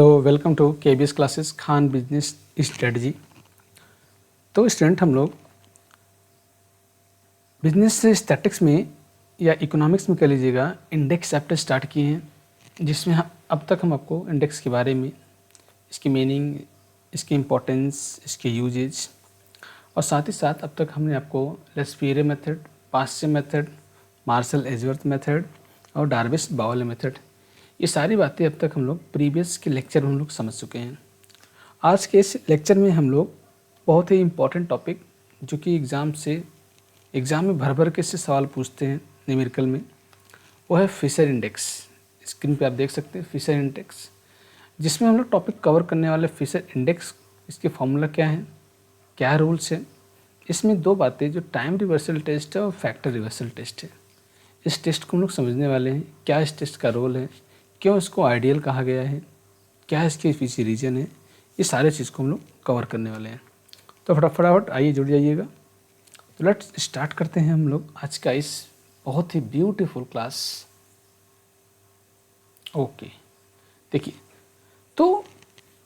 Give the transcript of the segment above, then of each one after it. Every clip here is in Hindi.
तो welcome to KBS classes Khan business strategy. तो स्टूडेंट हम लोग बिजनेस स्टैटिक्स में या इकोनॉमिक्स में कह लीजिएगा इंडेक्स चैप्टर स्टार्ट किए हैं, जिसमें अब तक हम आपको इंडेक्स के बारे में, इसकी मीनिंग, इसकी इम्पोर्टेंस, इसके यूजेज और साथ ही साथ अब तक हमने आपको Laspeyres method, Paasche method, Marshall Edgeworth method और डार्विस बाउले मेथड, ये सारी बातें अब तक हम लोग प्रीवियस के लेक्चर में हम लोग समझ चुके हैं। आज के इस लेक्चर में हम लोग बहुत ही इम्पॉर्टेंट टॉपिक, जो कि एग्ज़ाम में भर भर के इससे सवाल पूछते हैं न्यूमेरिकल में, वो है फिशर इंडेक्स। स्क्रीन पे आप देख सकते हैं फिशर इंडेक्स, जिसमें हम लोग टॉपिक कवर करने वाले फिशर इंडेक्स, इसके फॉर्मूला क्या है, क्या रूल्स है। इसमें दो बातें, जो टाइम रिवर्सल टेस्ट है और फैक्टर रिवर्सल टेस्ट है, इस टेस्ट को हम लोग समझने वाले हैं। क्या इस टेस्ट का रोल है, क्यों इसको आइडियल कहा गया है, क्या इसके पीछे रीजन है, ये सारे चीज़ को हम लोग कवर करने वाले हैं। तो फटाफट आइए जुड़ जाइएगा। तो लेट्स स्टार्ट करते हैं हम लोग आज का इस बहुत ही ब्यूटीफुल क्लास। ओके, देखिए, तो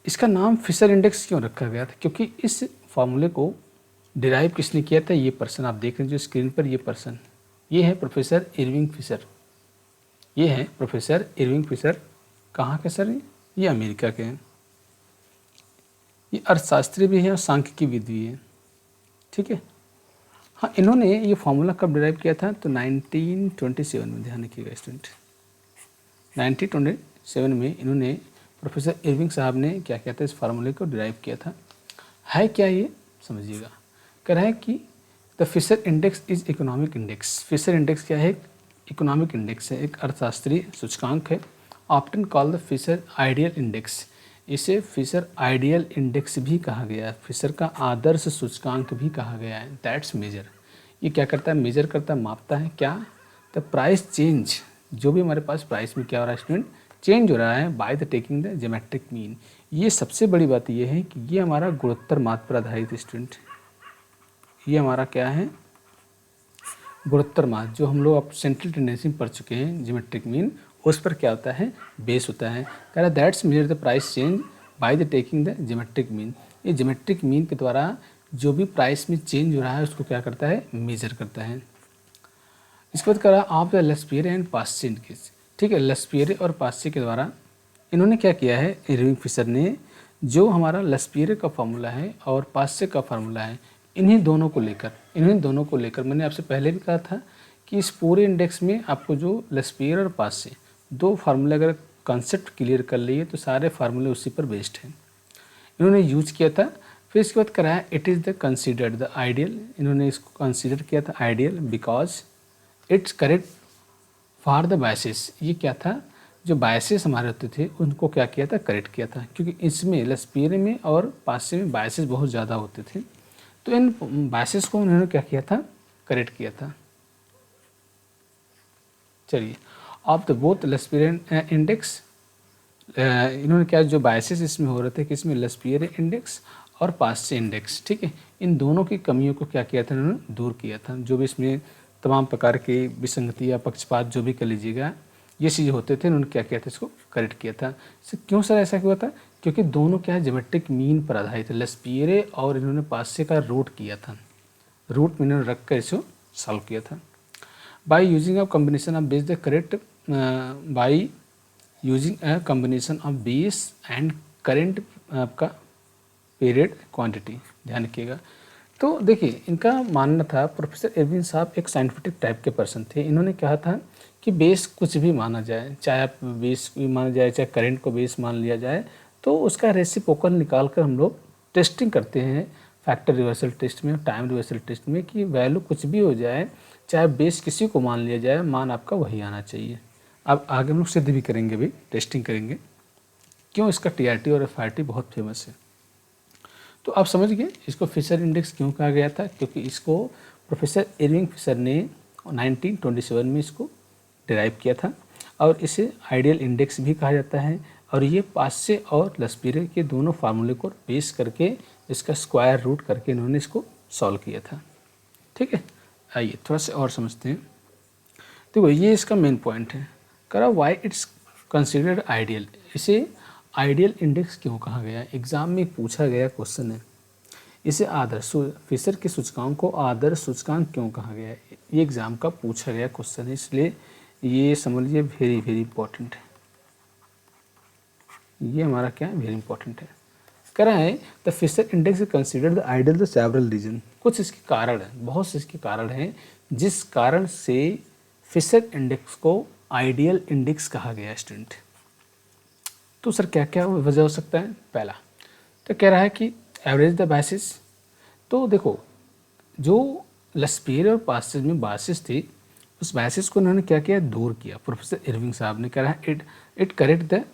इसका नाम फिशर इंडेक्स क्यों रखा गया था, क्योंकि इस फार्मूले को डिराइव किसने किया था। ये पर्सन आप देख रहे हैं जो स्क्रीन पर, ये पर्सन, ये है प्रोफेसर इरविंग फिशर। ये है प्रोफेसर इरविंग फिशर। कहाँ के सर? ये अमेरिका के हैं। ये अर्थशास्त्री भी है और सांख्यिकीविद भी है, ठीक है। हाँ, इन्होंने ये फार्मूला कब डिराइव किया था, तो 1927 में, ध्यान रखिएगा स्टूडेंट, 1927 में इन्होंने, प्रोफेसर इरविंग साहब ने क्या किया था, इस फार्मूले को डिराइव किया था। है क्या ये, समझिएगा। कह रहा है कि the Fisher index is economic index. Fisher index क्या है? इकोनॉमिक इंडेक्स है, एक अर्थशास्त्रीय सूचकांक है। Often call the Fisher ideal index. इसे फिशर आइडियल इंडेक्स भी कहा गया है, फिशर का आदर्श सूचकांक भी कहा गया है। दैट्स मेजर, ये क्या करता है, मेजर करता है, मापता है क्या, द प्राइस चेंज, जो भी हमारे पास प्राइस में क्या हो रहा है स्टूडेंट, चेंज हो रहा है, by the taking the geometric mean. ये सबसे बड़ी बात ये है कि ये हमारा गुणोत्तर माप पर आधारित स्टूडेंट, ये हमारा क्या है, गुणोत्तर माप, जो हम लोग अब सेंट्रल टेंडेंसी में पढ़ चुके हैं, ज्योमेट्रिक मीन, उस पर क्या होता है, बेस होता है। कह रहा है that's measure the price change by the taking the geometric mean. ये ज्योमेट्रिक मीन के द्वारा जो भी प्राइस में चेंज हो रहा है उसको क्या करता है, मेजर करता है। इसके बाद कह रहा है आप द लेस्पियरे एंड पास्चे इंडेक्स, ठीक है। लेस्पियरे और पास्चे के द्वारा इन्होंने क्या किया है, इरविंग फिशर ने, जो हमारा लेस्पियरे का फार्मूला है और पास्चे का फार्मूला है, इन्हीं दोनों को लेकर मैंने आपसे पहले भी कहा था कि इस पूरे इंडेक्स में आपको जो लेस्पियर और पास्चे दो फार्मूले अगर कॉन्सेप्ट क्लियर कर लिए तो सारे फार्मूले उसी पर बेस्ड हैं, इन्होंने यूज किया था। फिर इसके बाद कराया it is the considered the ideal, इन्होंने इसको कंसीडर किया था ideal because it's correct for the biases. ये क्या था, जो बायसेस हमारे होते थे उनको क्या किया था, करेक्ट किया था, क्योंकि इसमें लेस्पियरे में और पास्चे में बायसेस बहुत ज़्यादा होते थे, तो इन बायसेस को उन्होंने क्या किया था, करेक्ट किया था। चलिए, of the both Laspeyres index, इन्होंने क्या, जो बायसेस इसमें हो रहे थे कि इसमें लेस्पियर इंडेक्स और पास्चे इंडेक्स, ठीक है, इन दोनों की कमियों को क्या किया था, इन्होंने दूर किया था। जो भी इसमें तमाम प्रकार की विसंगति या पक्षपात जो भी कर लीजिएगा, ये चीज़ होते थे, उन्होंने क्या किया था, इसको करेक्ट किया था। क्यों सर ऐसा हुआ था, क्योंकि दोनों क्या है, ज्योमेट्रिक मीन पर आधारित है। लेस्पियरे और इन्होंने पास्चे का रूट किया था, रूट में इन्होंने रख कर इसको सॉल्व किया था। By using a combination of base the correct, by using a combination of base and current आपका पीरियड क्वांटिटी, ध्यान रखिएगा। तो देखिए, इनका मानना था, प्रोफेसर इरविन साहब एक साइंटिफिक टाइप के पर्सन थे। इन्होंने कहा था कि बेस कुछ भी माना जाए, चाहे आप बेस भी माना जाए, चाहे करंट को बेस मान लिया जाए, तो उसका रेसिप्रोकल निकाल कर हम लोग टेस्टिंग करते हैं फैक्टर रिवर्सल टेस्ट में, टाइम रिवर्सल टेस्ट में, कि वैल्यू कुछ भी हो जाए, चाहे बेस किसी को मान लिया जाए, मान आपका वही आना चाहिए। अब आगे हम लोग सिद्ध भी करेंगे, भी टेस्टिंग करेंगे, क्यों इसका टीआरटी और एफआरटी बहुत फेमस है। तो आप समझ गए इसको फिशर इंडेक्स क्यों कहा गया था, क्योंकि इसको प्रोफेसर इरविंग फिशर ने 1927 में इसको डिराइव किया था, और इसे आइडियल इंडेक्स भी कहा जाता है। और ये पास्चे और लेस्पियरे के दोनों फार्मूले को बेस करके इसका स्क्वायर रूट करके इन्होंने इसको सॉल्व किया था, ठीक है। आइए थोड़ा सा और समझते हैं। देखो, ये इसका मेन पॉइंट है, करा वाई इट्स कंसिडर्ड आइडियल। इसे आइडियल इंडेक्स क्यों कहा गया? एग्जाम में पूछा गया क्वेश्चन है। इसे आदर्श, फिशर के सूचकांक को आदर्श सूचकांक क्यों कहा गया है? ये एग्जाम का पूछा गया क्वेश्चन है, इसलिए ये समझ लीजिए वेरी वेरी इंपॉर्टेंट है। ये हमारा क्या है, वेरी इंपॉर्टेंट है। कह रहा है the Fisher index is considered the ideal the several reason. कुछ इसके कारण हैं, बहुत से इसके कारण हैं जिस कारण से फिशर इंडेक्स को आइडियल इंडेक्स कहा गया है स्टूडेंट। तो सर क्या क्या वजह हो सकता है? पहला तो कह रहा है कि एवरेज द बायसिस। तो देखो, जो लस्पेयर और पासेज में बायसिस थी, उस बायसिस को उन्होंने क्या किया, दूर किया। प्रोफेसर इरविंग साहब ने कहा है इट करेक्ट द,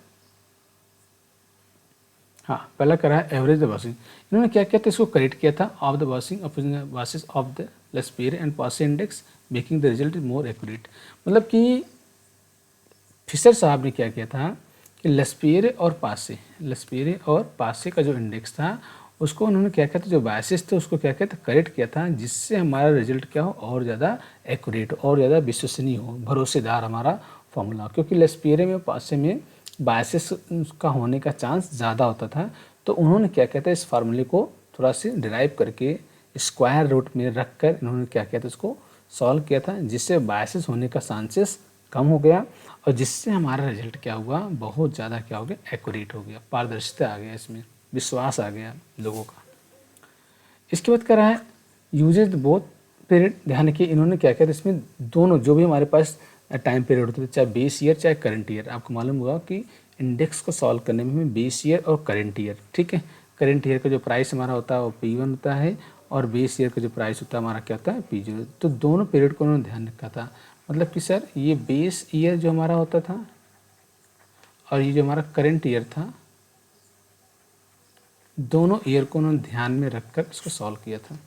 हाँ पहला करा है एवरेज द बासिंग। इन्होंने क्या किया था, इसको करेक्ट किया था of the basing basis of the Laspeyres and Paasche index making the result is more accurate. मतलब कि फिशर साहब ने क्या किया था कि लस्पेयर और पासे का जो इंडेक्स था उसको उन्होंने क्या किया था, जो बायसिस थे उसको क्या किया था, करेक्ट किया था, जिससे हमारा रिजल्ट क्या हो, और ज़्यादा एक्यूरेट, और ज़्यादा विश्वसनीय हो, भरोसेदार हमारा फॉर्मूला। क्योंकि लस्पेयर में पासे में बायसिस का होने का चांस ज़्यादा होता था, तो उन्होंने क्या किया था, इस फार्मूले को थोड़ा सा डिराइव करके स्क्वायर रूट में रख कर इन्होंने क्या किया था, उसको सॉल्व किया था, जिससे बायसिस होने का चांसेस कम हो गया, और जिससे हमारा रिजल्ट क्या हुआ, बहुत ज़्यादा क्या हो गया, एक्यूरेट हो गया, पारदर्शिता आ गया, इसमें विश्वास आ गया लोगों का। इसके बाद कह रहा है यूजेज बोथ पीरियड। ध्यान रखिए, इन्होंने क्या किया था, इसमें दोनों जो भी हमारे पास टाइम पीरियड होते थे, चाहे बेस ईयर चाहे करंट ईयर। आपको मालूम होगा कि इंडेक्स को सॉल्व करने में हमें बेस ईयर और करंट ईयर, ठीक है, करंट ईयर का जो प्राइस हमारा होता है वो P1 होता है, और बेस ईयर का जो प्राइस होता है हमारा क्या होता है, P0। तो दोनों पीरियड को उन्होंने ध्यान रखा था। मतलब कि सर ये बेस ईयर जो हमारा होता था और ये जो हमारा करंट ईयर था, दोनों ईयर को उन्होंने ध्यान में रखकर इसको सॉल्व किया था।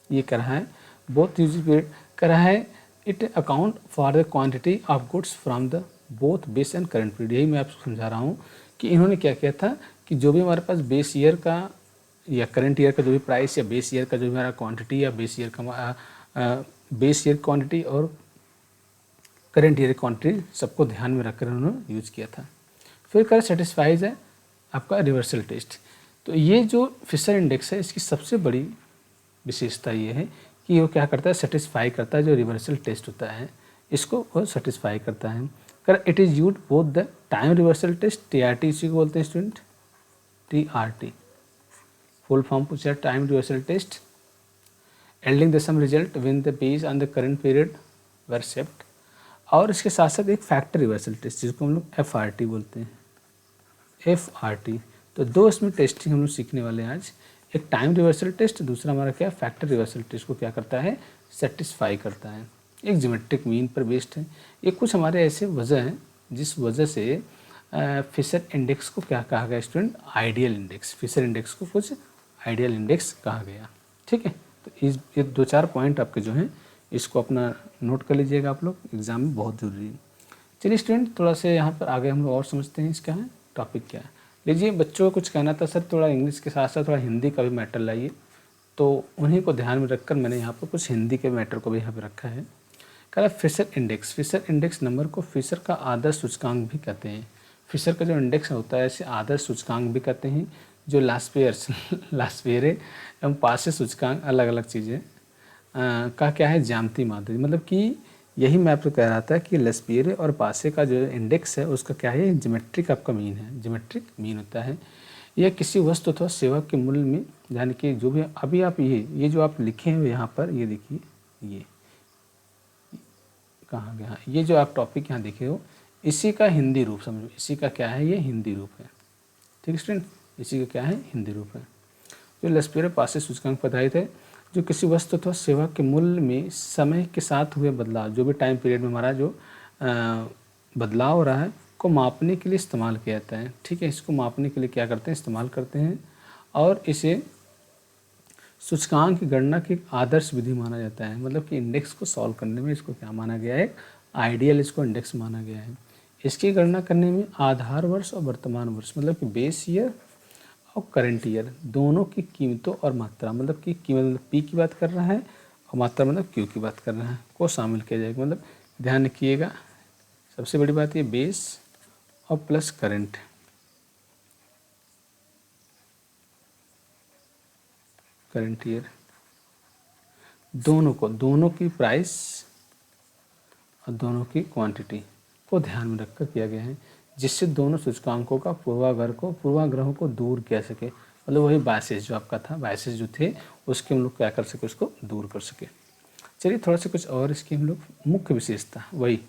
ये कर रहा है बोथ यूज पीरियड, कर रहा है it account for the quantity of goods from the both base and current period. यही मैं आपको समझा रहा हूँ कि इन्होंने क्या किया था कि जो भी हमारे पास बेस ईयर का या करंट ईयर का जो भी प्राइस, या बेस ईयर का जो भी हमारा क्वांटिटी, या बेस ईयर का बेस ईयर क्वांटिटी और करंट ईयर क्वांटिटी, सबको ध्यान में रखकर उन्होंने यूज किया था। फिर कर सेटिस्फाइज है आपका रिवर्सल टेस्ट। तो ये जो फिशर इंडेक्स है, इसकी सबसे बड़ी विशेषता ये है कि वो क्या करता है, सेटिस्फाई करता है, जो रिवर्सल टेस्ट होता है इसको वो सेटिस्फाई करता है। कर it is use both the time reversal test, TRT इसी को बोलते हैं स्टूडेंट, TRT फुल फॉर्म पूछा, time reversal test, yielding the same result when the base on the current period were shift. और इसके साथ साथ एक फैक्टर रिवर्सल टेस्ट जिसको हम लोग FRT बोलते हैं, FRT। तो दो इसमें टेस्टिंग हम लोग सीखने वाले हैं आज, एक टाइम रिवर्सल टेस्ट, दूसरा हमारा क्या फैक्टर रिवर्सल टेस्ट को क्या करता है, सेटिस्फाई करता है। एक ज्योमेट्रिक मीन पर बेस्ड है। ये कुछ हमारे ऐसे वजह हैं जिस वजह से फिशर इंडेक्स को क्या कहा गया student, ideal index. Fisher index को कुछ आइडियल इंडेक्स कहा गया, ठीक है। तो इस ये 2-4 पॉइंट आपके जो हैं इसको अपना नोट कर लीजिएगा आप लोग, एग्जाम में बहुत ज़रूरी है। चलिए स्टूडेंट, थोड़ा सा यहाँ पर आगे हम लोग और समझते हैं इसका है टॉपिक क्या है। लीजिए, बच्चों को कुछ कहना था सर, थोड़ा इंग्लिश के साथ साथ थोड़ा हिंदी का भी मैटर लाइए, तो उन्हीं को ध्यान में रखकर मैंने यहाँ पर कुछ हिंदी के मैटर को भी यहाँ पर रखा है। कह रहा Fisher index, Fisher index number को फिशर का आदर्श सूचकांक भी कहते हैं। फिशर का जो इंडेक्स होता है इसे आदर्श सूचकांक भी कहते हैं। जो लास्पेयर एवं पासे सूचकांक अलग अलग चीज़ें का क्या है, ज्यामितीय माध्य। मतलब कि यही मैं आपको कह रहा था कि लस्पेयर और पासे का जो इंडेक्स है उसका क्या है, ज्योमेट्रिक आपका मीन है, ज्योमेट्रिक मीन होता है। यह किसी वस्तु अथवा सेवा के मूल्य में, यानी कि जो भी अभी आप ये जो आप लिखे हैं यहाँ पर, ये देखिए, ये कहाँ गया, ये जो आप टॉपिक यहाँ देखे हो, इसी का हिंदी रूप समझो, इसी का क्या है, ये हिंदी रूप है, ठीक है स्टूडेंट, इसी का क्या है, हिंदी रूप है। जो लस्पेयर पासे सूचकांक बताए थे, जो किसी वस्तु अथवा सेवा के मूल्य में समय के साथ हुए बदलाव, जो भी टाइम पीरियड में हमारा जो बदलाव हो रहा है, को मापने के लिए इस्तेमाल किया जाता है, ठीक है। इसको मापने के लिए क्या करते हैं, इस्तेमाल करते हैं, और इसे सूचकांक की गणना की आदर्श विधि माना जाता है। मतलब कि इंडेक्स को सॉल्व करने में इसको क्या माना गया है, आइडियल इसको इंडेक्स माना गया है। इसकी गणना करने में आधार वर्ष और वर्तमान वर्ष, मतलब कि बेस ईयर और करंट ईयर, दोनों की कीमतों और मात्रा, मतलब कि कीमत मतलब P की बात कर रहा है, और मात्रा मतलब Q की बात कर रहा है, को शामिल किया जाएगा। मतलब ध्यान रखिएगा, सबसे बड़ी बात ये बेस और प्लस करंट, करंट ईयर, दोनों की प्राइस और दोनों की क्वांटिटी को ध्यान में रखकर किया गया है, जिससे दोनों सूचकांकों का पूर्वाग्रहों को दूर किया सके। मतलब वही बायसेस जो आपका था, बायसेस जो थे उसके हम लोग क्या कर सके, उसको दूर कर सके। चलिए थोड़ा सा कुछ और इसकी हम लोग मुख्य विशेषता, वही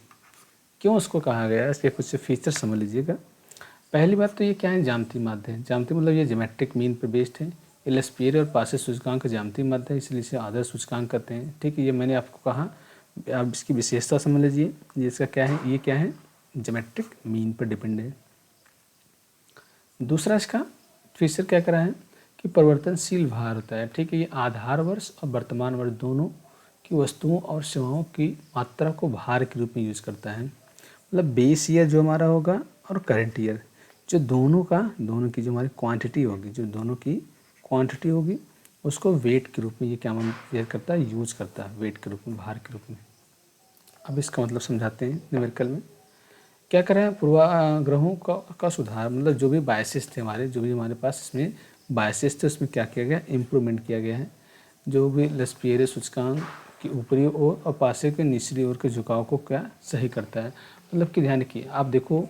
क्यों उसको कहा गया है, इसके कुछ फीचर समझ लीजिएगा। पहली बात तो ये क्या है, ज्यामितीय माध्य है। ज्यामितीय मतलब ये ज्योमेट्रिक मीन पर बेस्ड है। ये लेस्पियर और पासे सूचकांक ज्यामितीय माध्य है, इसलिए इसे आदर्श सूचकांक कहते हैं। ठीक है, ये मैंने आपको कहा। आप इसकी विशेषता समझ लीजिए, ये इसका क्या है, ये क्या है, ज्योमेट्रिक मीन पर डिपेंड है। दूसरा इसका फीचर क्या करा है कि परिवर्तनशील भार होता है। ठीक है, ये आधार वर्ष और वर्तमान वर्ष दोनों की वस्तुओं और सेवाओं की मात्रा को भार के रूप में यूज करता है। मतलब बेस ईयर जो हमारा होगा और करंट ईयर, जो दोनों की जो हमारी क्वांटिटी होगी, जो दोनों की क्वांटिटी होगी उसको वेट के रूप में ये क्या करता है, यूज करता है, वेट के रूप में, भार के रूप में। अब इसका मतलब समझाते हैं न्यूमेरिकल में। क्या करें, पूर्वाग्रहों का सुधार, मतलब जो भी बायसेस थे हमारे, जो भी हमारे पास इसमें बायसेस थे उसमें क्या किया गया, इम्प्रूवमेंट किया गया है। जो भी लेस्पियर सूचकांक की ऊपरी ओर और पासे के निचली ओर के झुकाव को क्या सही करता है। मतलब कि ध्यान रखिए, आप देखो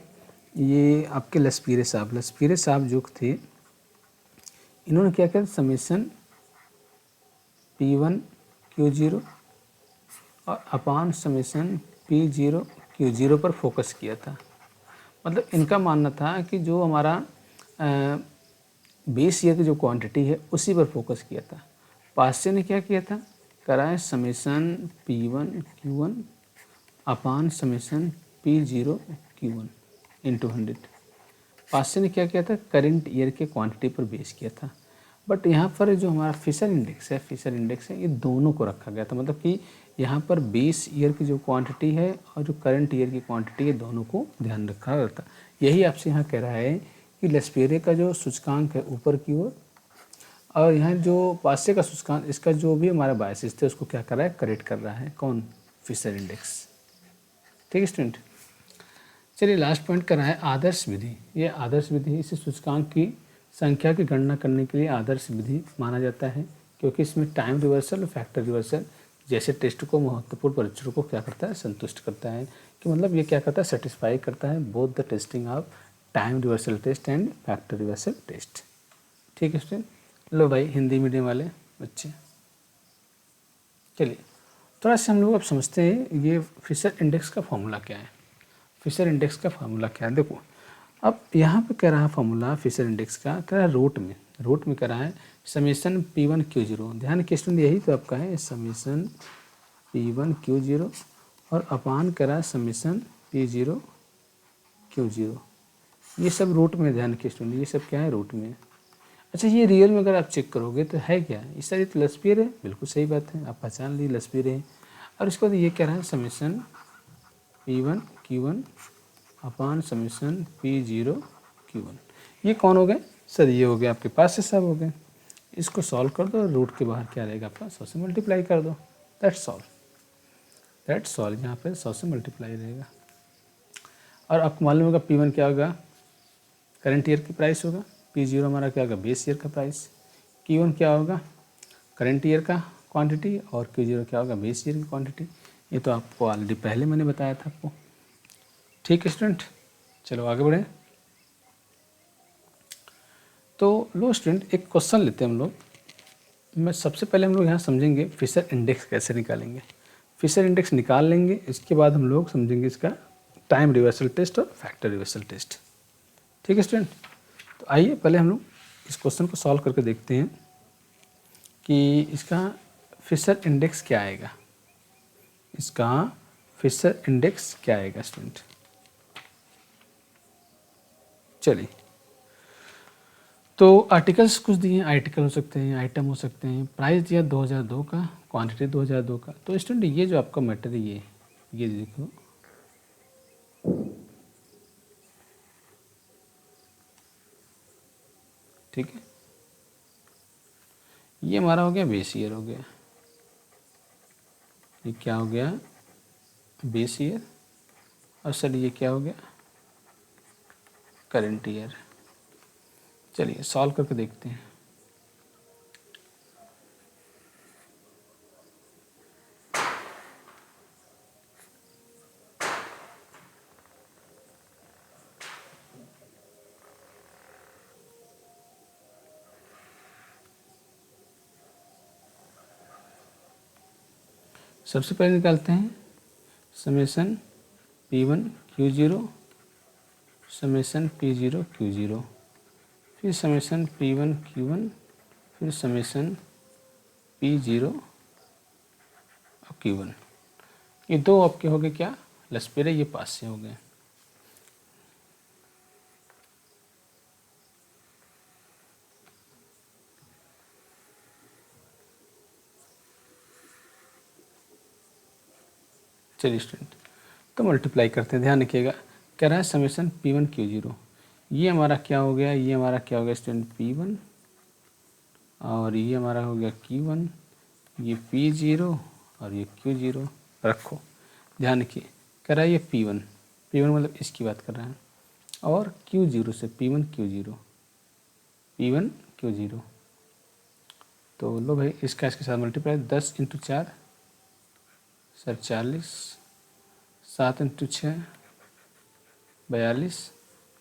ये आपके लेस्पियर साहब जो थे, इन्होंने क्या किया, समेसन P1 Q0 और अपान समेसन P0 Q0 पर फोकस किया था। मतलब इनका मानना था कि जो हमारा बेस ईयर की जो क्वांटिटी है उसी पर फोकस किया था। पासे ने क्या किया था, कराए summation P1 Q1 upon summation P0 Q1 into 100। पासे ने क्या किया था, करंट ईयर के क्वांटिटी पर बेस किया था। बट यहाँ पर जो हमारा फिशर इंडेक्स है ये दोनों को रखा गया था। मतलब कि यहाँ पर बेस ईयर की जो क्वांटिटी है और जो करंट ईयर की क्वांटिटी है दोनों को ध्यान रखा जाता। यही आपसे यहाँ कह रहा है कि लेस्पियर का जो सूचकांक है ऊपर की ओर, और यहाँ जो पासे का सूचकांक, इसका जो भी हमारा बायसेस थे उसको क्या कर रहा है, करेक्ट कर रहा है। कौन, फिशर इंडेक्स। ठीक है स्टूडेंट, चलिए लास्ट पॉइंट कर रहा है आदर्श विधि। ये आदर्श विधि है, इसे सूचकांक की संख्या की गणना करने के लिए आदर्श विधि माना जाता है, क्योंकि इसमें टाइम रिवर्सल और फैक्टर रिवर्सल जैसे टेस्ट को महत्वपूर्ण परीक्षणों को क्या करता है, संतुष्ट करता है। कि मतलब ये क्या करता है, सेटिस्फाई करता है both the testing of time reversal test and factor reversal test. ठीक है स्टूडेंट, लो भाई हिंदी मीडियम वाले बच्चे, चलिए थोड़ा सा हम लोग अब समझते हैं ये फिशर इंडेक्स का फॉर्मूला क्या है। फिशर इंडेक्स का फार्मूला क्या है, देखो अब यहाँ पे कह रहा है फार्मूला फिशर इंडेक्स का, कह रहा है रूट में कह रहा है समीशन P1 Q0। ध्यान के स्टूडेंट यही तो आपका है, समीशन P1 Q0 और अपान कह रहा है समीशन P0 Q0। ये सब रूट में, ध्यान के स्टूडेंट ये सब क्या है, रूट में। अच्छा ये रियल में अगर आप चेक करोगे तो है क्या, इस सारी तो लेस्पियर है, बिल्कुल सही बात है, आप पहचान ली लेस्पियर है। और इसके बाद ये कह रहा है समीशन P1 Q1 अपान समीशन P0 Q1। ये कौन हो गए सर, ये हो गए आपके पास से सब हो गए। इसको सॉल्व कर दो, रूट के बाहर क्या रहेगा आपका, 100 से मल्टीप्लाई कर दो, दैट्स ऑल। यहाँ पे 100 से मल्टीप्लाई रहेगा। और आपको मालूम होगा P1 क्या होगा, करंट ईयर की प्राइस होगा, P0 हमारा क्या होगा, बेस ईयर का प्राइस, Q1 क्या होगा, करंट ईयर का क्वांटिटी, और Q0 क्या होगा, बेस ईयर की क्वांटिटी। ये तो आपको ऑलरेडी पहले मैंने बताया था आपको। ठीक है स्टूडेंट, चलो आगे बढ़ें। तो लो स्टूडेंट, एक क्वेश्चन लेते हैं हम लोग। मैं सबसे पहले हम लोग यहाँ समझेंगे फिशर इंडेक्स कैसे निकालेंगे। फिशर इंडेक्स निकाल लेंगे, इसके बाद हम लोग समझेंगे इसका टाइम रिवर्सल टेस्ट और फैक्टर रिवर्सल टेस्ट। ठीक है स्टूडेंट, तो आइए पहले हम लोग इस क्वेश्चन को सॉल्व करके देखते हैं कि इसका फिशर इंडेक्स क्या आएगा। इसका फिशर इंडेक्स क्या आएगा स्टूडेंट। चलिए, तो आर्टिकल्स कुछ दिए हैं, आर्टिकल हो सकते हैं, आइटम हो सकते हैं। प्राइस दिया 2002 का, क्वांटिटी 2002 का। तो स्टूडेंट ये जो आपका मैटर है, ये देखो, ठीक है, ये हमारा हो गया बेस ईयर हो गया। ये क्या हो गया, बेस ईयर। और सर ये क्या हो गया, करंट ईयर। चलिए सॉल्व करके देखते हैं। सबसे पहले निकालते हैं summation P1 Q0 summation P0 Q0, फिर समेसन P1 Q1, फिर समेसन P0 और Q1। ये दो आपके हो गए क्या, लसपेरे, ये पास से हो गए। चलिए स्टूडेंट, तो मल्टीप्लाई करते हैं, ध्यान रखिएगा। कह रहा है समेसन P1 Q0, ये हमारा क्या हो गया, ये हमारा क्या हो गया स्टूडेंट P1, और ये हमारा हो गया Q1, ये P0 और ये Q0। रखो, ध्यान रखिए, कह रहा है ये P1 मतलब इसकी बात कर रहा है, और Q0 से P1 Q0, तो लो भाई इसका इसके साथ मल्टीप्लाई, 10 × 4 सर 40, 7 × 6 42,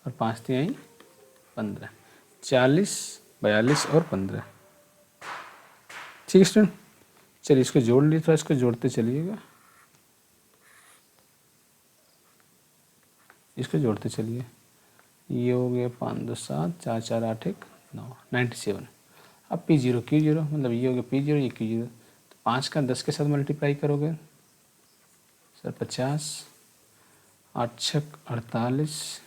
और 5 3 15, 40 42 और 15। ठीक है स्टूडेंट, चलिए इसको जोड़ लिए, थोड़ा इसको जोड़ते चलिएगा, इसको जोड़ते चलिए। ये हो गया 5 2 7 4 4 8 1 9 97। अब P0 Q0 मतलब ये हो गया P0 ये Q0, तो 5 का 10 के साथ मल्टीप्लाई करोगे सर 50, 8 छक 48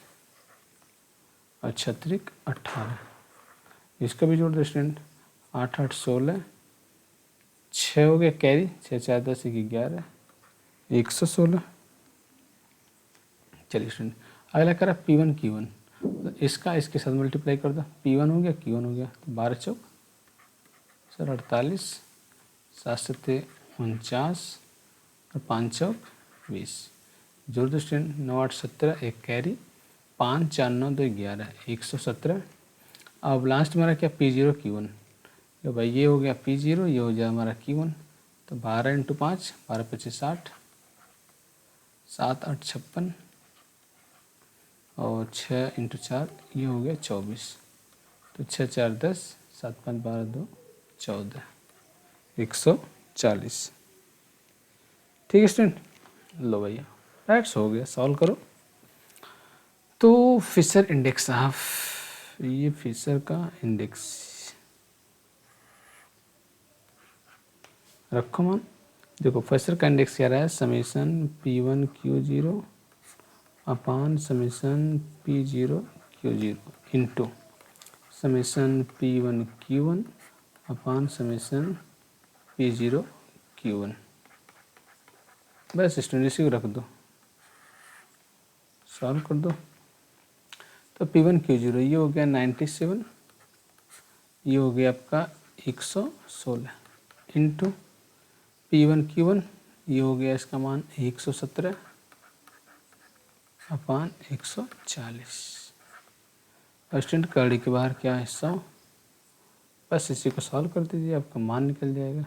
और 6 18। इसका भी जोड़ दो स्टूडेंट, 8 8 16, 6 हो गया कैरी, 6 4 10 1 11 116। चलिए स्टूडेंट, अगला करा P1 Q1, तो इसका इसके साथ मल्टीप्लाई कर दो, P1 हो गया Q1 हो गया, तो 12 चौक सर 48, 7 7 49 और 5 चौक 20। जोड़ दो स्टूडेंट, 9 8 17 एक कैरी, 5 4 9 2 11 117। अब लास्ट हमारा क्या P0 Q1, तो भाई ये हो गया P0, ये हो गया हमारा Q1, तो 12 × 5 12 25 60, 7 8 56 और 6 × 4 ये हो गया 24, तो 6 4 10 7 5 12 2 14 140। ठीक है स्टूडेंट, लो भैया राइट्स हो गया, सॉल्व करो। तो फिशर इंडेक्स साहब, ये फिशर का इंडेक्स रखो मान, देखो फिशर का इंडेक्स क्या रहा है, summation P1 Q0 upon summation P0 Q0 into summation P1 Q1 upon summation P0 Q1। बस स्टूडेंट इसी को रख दो, सॉल्व कर दो। तो P1 Q0 ये हो गया 97, ये हो गया आपका 116 इंटू P1 Q1 ये हो गया इसका मान 117 अपान 140। स्टूडेंट कड़ी के बाहर क्या है 100, बस इसी को सॉल्व कर दीजिए, आपका मान निकल जाएगा।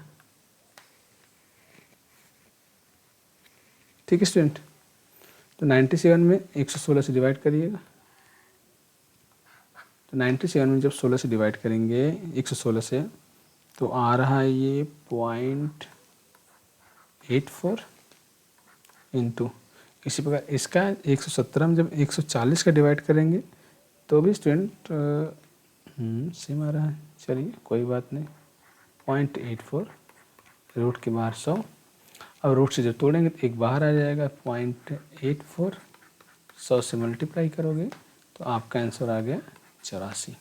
ठीक है स्टूडेंट, तो 97 में 116 से डिवाइड करिएगा, तो 97 में जब 16 से डिवाइड करेंगे 116 से, तो आ रहा है ये 0.84 इंटू, इसी प्रकार इसका 117 में जब 140 का डिवाइड करेंगे तो भी स्टूडेंट सेम आ रहा है, चलिए कोई बात नहीं, 0.84 रूट के बाहर 100, अब रूट से जब तोड़ेंगे तो एक बाहर आ जाएगा 0.84, 100 से मल्टीप्लाई करोगे तो आपका आंसर आ गया 84।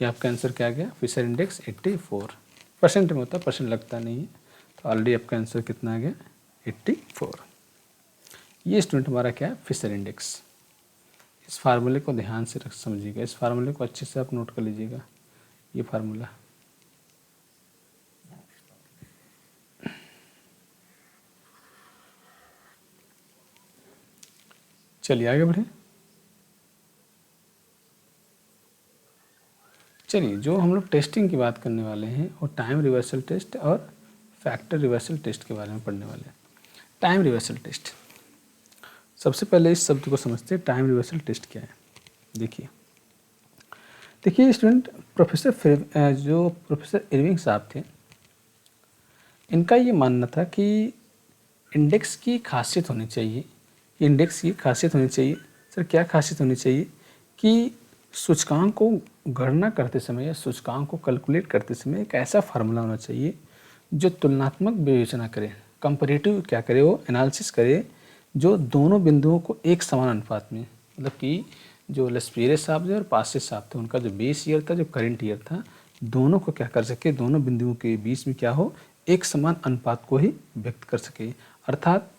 ये आपका आंसर क्या आ गया, फिशर इंडेक्स 84। परसेंट में होता है, परसेंट लगता नहीं है, तो ऑलरेडी आपका आंसर कितना आ गया 84। ये स्टूडेंट हमारा क्या है फिशर इंडेक्स। इस फार्मूले को ध्यान से समझिएगा, इस फार्मूले को अच्छे से आप नोट कर लीजिएगा, ये फार्मूला। चलिए आगे बढ़े। चलिए जो हम लोग टेस्टिंग की बात करने वाले हैं वो टाइम रिवर्सल टेस्ट और फैक्टर रिवर्सल टेस्ट के बारे में पढ़ने वाले हैं। टाइम रिवर्सल टेस्ट, सबसे पहले इस शब्द को समझते हैं, टाइम रिवर्सल टेस्ट क्या है। देखिए स्टूडेंट, प्रोफेसर इरविंग साहब थे, इनका ये मानना था कि इंडेक्स की खासियत होनी चाहिए, इंडेक्स की खासियत होनी चाहिए। सर क्या खासियत होनी चाहिए? कि सूचकांक को गणना करते समय या सूचकांक को कैलकुलेट करते समय एक ऐसा फार्मूला होना चाहिए जो तुलनात्मक विवेचना करे, कंपैरेटिव क्या करे, वो एनालिसिस करे, जो दोनों बिंदुओं को एक समान अनुपात में, मतलब कि जो लेस्पियरे साहब थे और पासे साहब थे, उनका जो बेस ईयर था, जो करंट ईयर था, दोनों को क्या कर सके, दोनों बिंदुओं के बीच में क्या हो, एक समान अनुपात को ही व्यक्त कर सके। अर्थात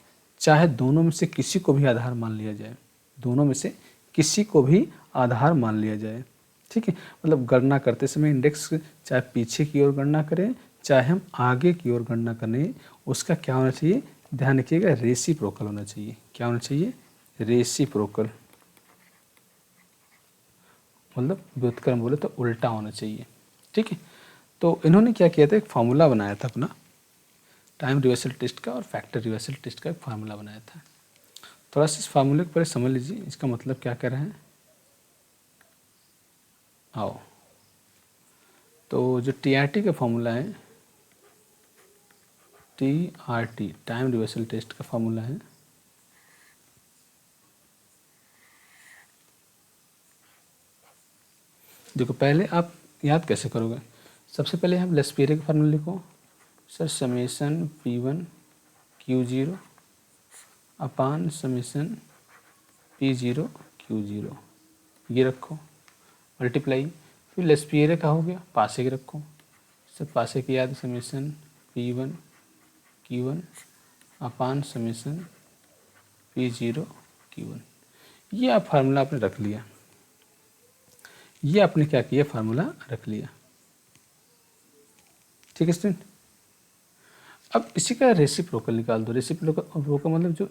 चाहे दोनों में से किसी को भी आधार मान लिया जाए, दोनों में से किसी को भी आधार मान लिया जाए, ठीक है। मतलब गणना करते समय इंडेक्स चाहे पीछे की ओर गणना करें, चाहे हम आगे की ओर गणना करें, उसका क्या होना चाहिए, ध्यान रखिएगा, रेसिप्रोकल होना चाहिए। क्या होना चाहिए? रेसिप्रोकल, मतलब व्युत्क्रम बोले तो उल्टा होना चाहिए, ठीक है। तो इन्होंने क्या किया था, एक फार्मूला बनाया था अपना टाइम रिवर्सल टेस्ट का और फैक्टर रिवर्सल टेस्ट का एक फार्मूला बनाया था। थोड़ा सा इस फार्मूले को पहले समझ लीजिए, इसका मतलब क्या कर रहे हैं। आओ, तो जो TRT का फार्मूला है, TRT टाइम रिवर्सल टेस्ट का फार्मूला है, देखो पहले आप याद कैसे करोगे। सबसे पहले हम लेस्पियरे का फार्मूला लिखो sir, summation P1 Q0 upon summation P0 Q0, ये रखो मल्टीप्लाई। फिर लेस्पियरे का हो गया, पासे के रखो सर, पासे की याद, summation P1 Q1 upon summation P0 Q1। ये आप फार्मूला आपने रख लिया, ये आपने क्या किया, फार्मूला रख लिया, ठीक है स्टूडेंट। अब इसी का रेसिप्रोकल निकाल दो। रेसिप्रोकल मतलब जो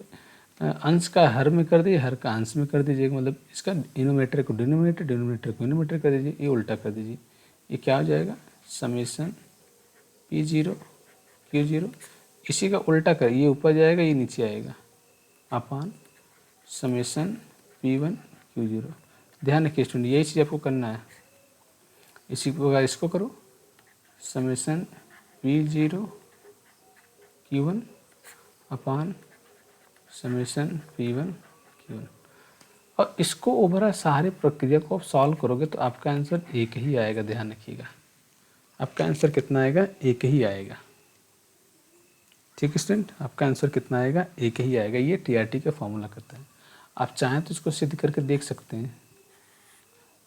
अंश का हर में कर दीजिए, हर का अंश में कर दीजिएगा, मतलब इसका इनोमीटर को डिनोमिनेटर, डिनोमिनेटर को इनोमीटर कर दीजिए, ये उल्टा कर दीजिए। ये क्या हो जाएगा, समेसन P0 Q0, इसी का उल्टा कर, ये ऊपर जाएगा, ये नीचे आएगा, अपान समेसन P1 Q0। ध्यान रखिए स्टूडेंट, यही चीज़ आपको करना है। इसी प्रकार इसको करो, summation P0 Q1 upon summation P1 Q1, और इसको ओवरऑल सारे प्रक्रिया को आप सॉल्व करोगे तो आपका आंसर एक ही आएगा। ध्यान रखिएगा, आपका आंसर कितना आएगा, एक ही आएगा, ठीक है स्टूडेंट। आपका आंसर कितना आएगा, एक ही आएगा। ये TRT का फॉर्मूला करता है। आप चाहें तो इसको सिद्ध करके देख सकते हैं,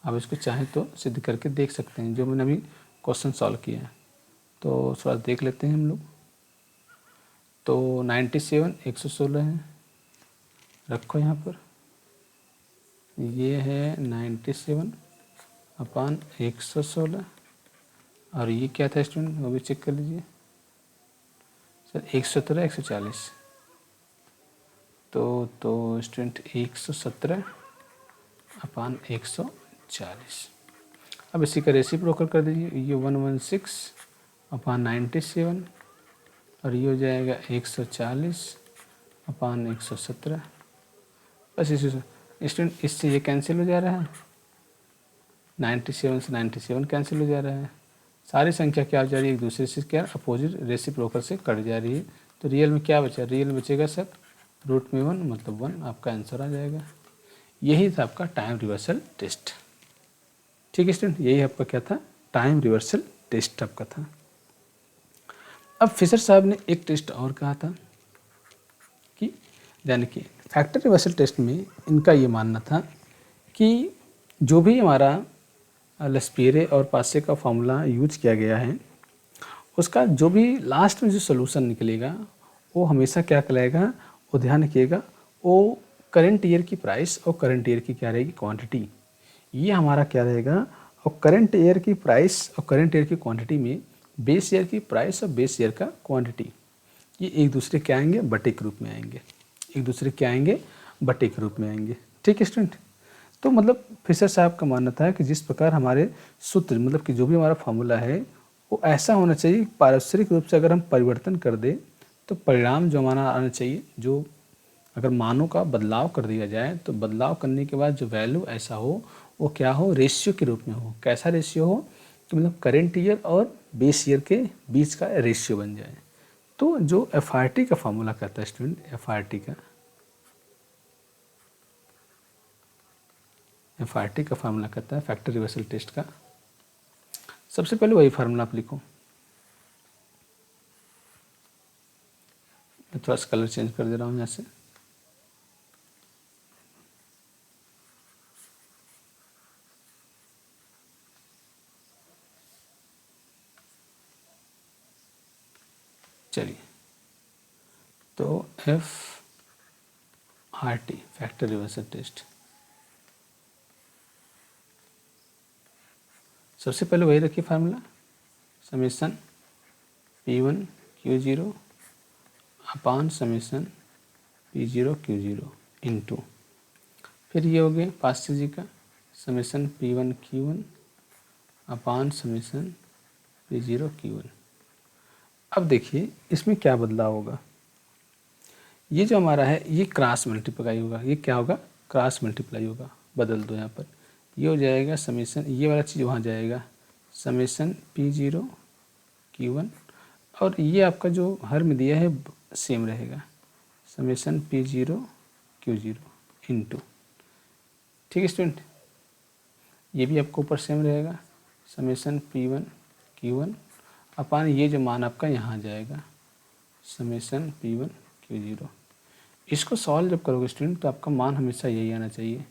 आप इसको चाहें तो सिद्ध करके देख सकते हैं, जो मैंने अभी क्वेश्चन सॉल्व किया है। तो थोड़ा देख लेते हैं हम लोग। तो 97 116 है, रखो यहाँ पर, ये है 97 अपान 116, और ये क्या था स्टूडेंट, वो भी चेक कर लीजिए सर, 117 140। तो स्टूडेंट 117 अपान 140। अब इसी का रेसिप्रोकल कर दीजिए, ये 116 अपान 97, और ये हो जाएगा 140 अपान 117। बस इसी स्टूडेंट, इससे ये कैंसिल हो जा रहा है, 97 से 97 कैंसिल हो जा रहा है, सारी संख्या क्या हो जा रही है, एक दूसरे से क्या अपोजिट रेसिप्रोकल से कट जा रही है। तो रियल में क्या बचा, रियल में बचेगा सर रूट में 1, मतलब 1, आपका आंसर आ जाएगा। यही था आपका टाइम रिवर्सल टेस्ट, ठीक है स्टूडेंट, यही आपका क्या था, टाइम रिवर्सल टेस्ट आपका था। अब फिशर साहब ने एक टेस्ट और कहा था कि यानी कि फैक्टर रिवर्सल टेस्ट में इनका ये मानना था कि जो भी हमारा लेस्पियरे और पासे का फॉर्मूला यूज किया गया है, उसका जो भी लास्ट में जो सोल्यूशन निकलेगा वो हमेशा क्या कहलाएगा, वो ध्यान रखिएगा, वो करंट ईयर की प्राइस और करंट ईयर की क्या रहेगी, क्वांटिटी, ये हमारा क्या रहेगा। और करंट ईयर की प्राइस और करंट ईयर की क्वांटिटी में बेस ईयर की प्राइस और बेस ईयर का क्वांटिटी, ये एक दूसरे के आएंगे, बटे के रूप में आएंगे, एक दूसरे के आएंगे, बटे के रूप में आएंगे, ठीक है स्टूडेंट। तो मतलब फिशर साहब का मानना था कि जिस प्रकार हमारे सूत्र, मतलब कि जो भी हमारा फार्मूला है वो ऐसा होना चाहिए, पारस्परिक रूप से अगर हम परिवर्तन कर दें तो परिणाम जो हमारा आना चाहिए, जो अगर मानों का बदलाव कर दिया जाए तो बदलाव करने के बाद जो वैल्यू ऐसा हो, वो क्या हो, रेशियो के रूप में हो। कैसा रेशियो हो कि मतलब करेंट ईयर और बेस ईयर के बीच का रेशियो बन जाए। तो जो FRT का फार्मूला कहता है स्टूडेंट, FRT का फार्मूला कहता है फैक्टर रिवर्सल टेस्ट का। सबसे पहले वही फार्मूला आप लिखो। मैं थोड़ा सा कलर चेंज कर दे रहा हूँ यहाँ से। चलिए, तो FRT फैक्टर रिवर्सल टेस्ट, सबसे पहले वही रखिए formula, summation P1 Q0 upon summation P0 Q0 into, फिर ये हो गया पास्टर जी का summation P1 Q1 upon summation P0 Q1। अब देखिए इसमें क्या बदलाव होगा, ये जो हमारा है ये क्रॉस मल्टीप्लाई होगा, ये क्या होगा, क्रॉस मल्टीप्लाई होगा। बदल दो यहाँ पर, ये हो जाएगा समेसन, ये वाला चीज़ वहाँ जाएगा समेसन P0 Q1, और ये आपका जो हर में दिया है सेम रहेगा समेसन P0 Q0 इंटू, ठीक है स्टूडेंट, ये भी आपको ऊपर सेम रहेगा समेसन P1 Q1 अपान ये जो मान आपका यहाँ जाएगा समेसन P1 Q0। इसको सॉल्व जब करोगे स्टूडेंट तो आपका मान हमेशा यही आना चाहिए,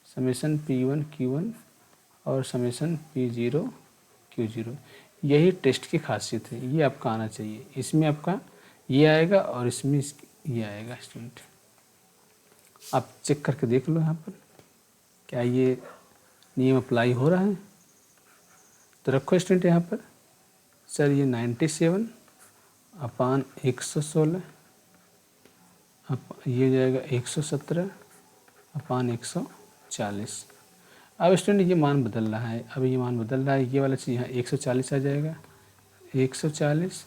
समेसन P1 Q1 और समेसन P0 Q0। यही टेस्ट की खासियत है, ये आपका आना चाहिए। इसमें आपका ये आएगा और इसमें ये आएगा स्टूडेंट। आप चेक करके देख लो यहाँ पर क्या ये नियम अप्लाई हो रहा है। तो रखो स्टूडेंट यहाँ पर, सर ये 97 अपान 116 ये जाएगा 117 अपान 140। अब स्टूडेंट ये मान बदल रहा है, अब ये मान बदल रहा है, ये वाला चीज़ यहाँ 140 आ जाएगा, 140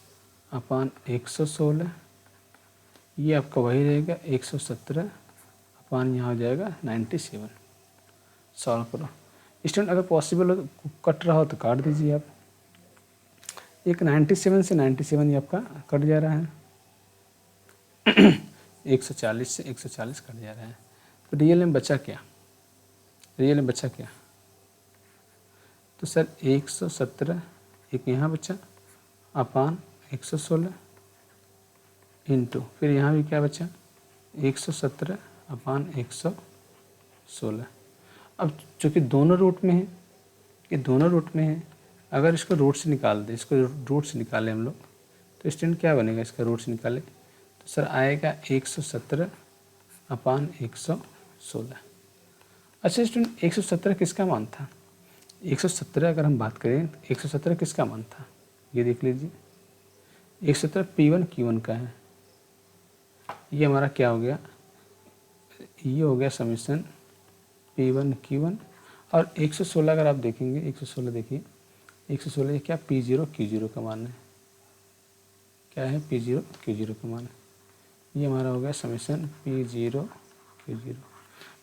अपान 116, ये आपका वही रहेगा 117 अपान यहाँ हो जाएगा 97। सॉल्व करो स्टूडेंट, अगर पॉसिबल हो तो कट रहा हो तो काट दीजिए आप। एक 97 से 97 ये आपका कट जा रहा है 140 से 140 कट जा रहा है। तो रियल में बचा क्या, रियल में बचा क्या, तो सर 117 एक यहाँ बचा अपान 116 इंटू, फिर यहाँ भी क्या बचा 117 अपान 116। अब चूँकि दोनों रूट में है, ये दोनों रूट में है, अगर इसको रूट से निकाल दें, इसको रूट से निकालें हम लोग, तो स्टूडेंट क्या बनेगा, इसका रूट से निकालें तो सर आएगा 117 अपान 116। अच्छा स्टूडेंट 117 किसका मान था, 117 अगर हम बात करें तो 117 किसका मान था, ये देख लीजिए 117 P1 Q1 का है। ये हमारा क्या हो गया, ये हो गया समीशन P1 Q1, और 116 अगर आप देखेंगे 116 देखिए 116 ये क्या P0 Q0 का मान है, क्या है P0 Q0 का मान है। ये हमारा हो गया समीशन P0 Q0।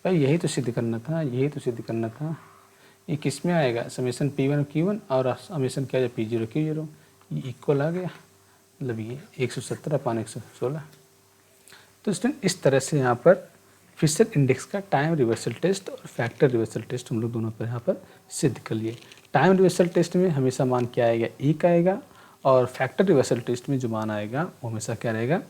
भाई यही तो सिद्ध करना था, यही तो सिद्ध करना था। ये किस में आएगा समीशन P1 Q1 और समीशन क्या है P0 Q0, ये इक्वल आ गया, मतलब ये 117 अपान 116। तो स्टूडेंट इस तरह से यहाँ पर फिशर इंडेक्स का टाइम रिवर्सल टेस्ट और फैक्टर रिवर्सल टेस्ट हम लोग दोनों पर यहाँ पर सिद्ध कर लिए। टाइम रिवर्सल टेस्ट में हमेशा मान क्या आएगा, एक आएगा, और फैक्टर रिवर्सल टेस्ट में जो मान आएगा वो हमेशा क्या रहेगा,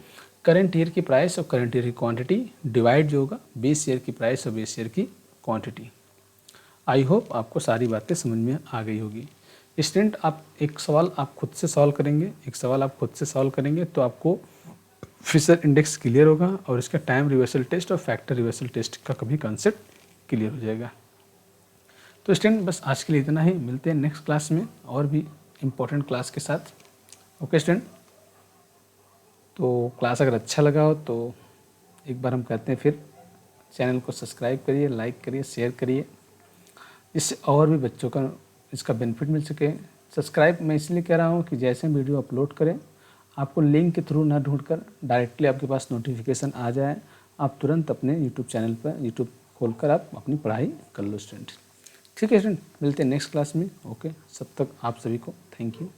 करंट ईयर की प्राइस और करंट ईयर की क्वांटिटी डिवाइड जो होगा बेस ईयर की प्राइस और बेस ईयर की क्वांटिटी। आई होप आपको सारी बातें समझ में आ गई होगी। स्टूडेंट आप एक सवाल आप खुद से सॉल्व करेंगे, एक सवाल आप खुद से सॉल्व करेंगे तो आपको फिशर इंडेक्स क्लियर होगा और इसका टाइम रिवर्सल टेस्ट और फैक्टर रिवर्सल टेस्ट का कभी कॉन्सेप्ट क्लियर हो जाएगा। तो स्टूडेंट बस आज के लिए इतना ही, मिलते हैं नेक्स्ट क्लास में और भी इम्पोर्टेंट क्लास के साथ। ओके स्टूडेंट, तो क्लास अगर अच्छा लगा हो तो एक बार हम कहते हैं फिर चैनल को सब्सक्राइब करिए, लाइक करिए, शेयर करिए, इससे और भी बच्चों का इसका बेनिफिट मिल सके। सब्सक्राइब मैं इसलिए कह रहा हूँ कि जैसे हम वीडियो अपलोड करें आपको लिंक के थ्रू ना ढूंढकर डायरेक्टली आपके पास नोटिफिकेशन आ जाए, आप तुरंत अपने यूट्यूब चैनल पर यूट्यूब खोलकर आप अपनी पढ़ाई कर लो स्टूडेंट। ठीक है स्टूडेंट, मिलते हैं नेक्स्ट क्लास में। ओके, सब तक आप सभी को थैंक यू।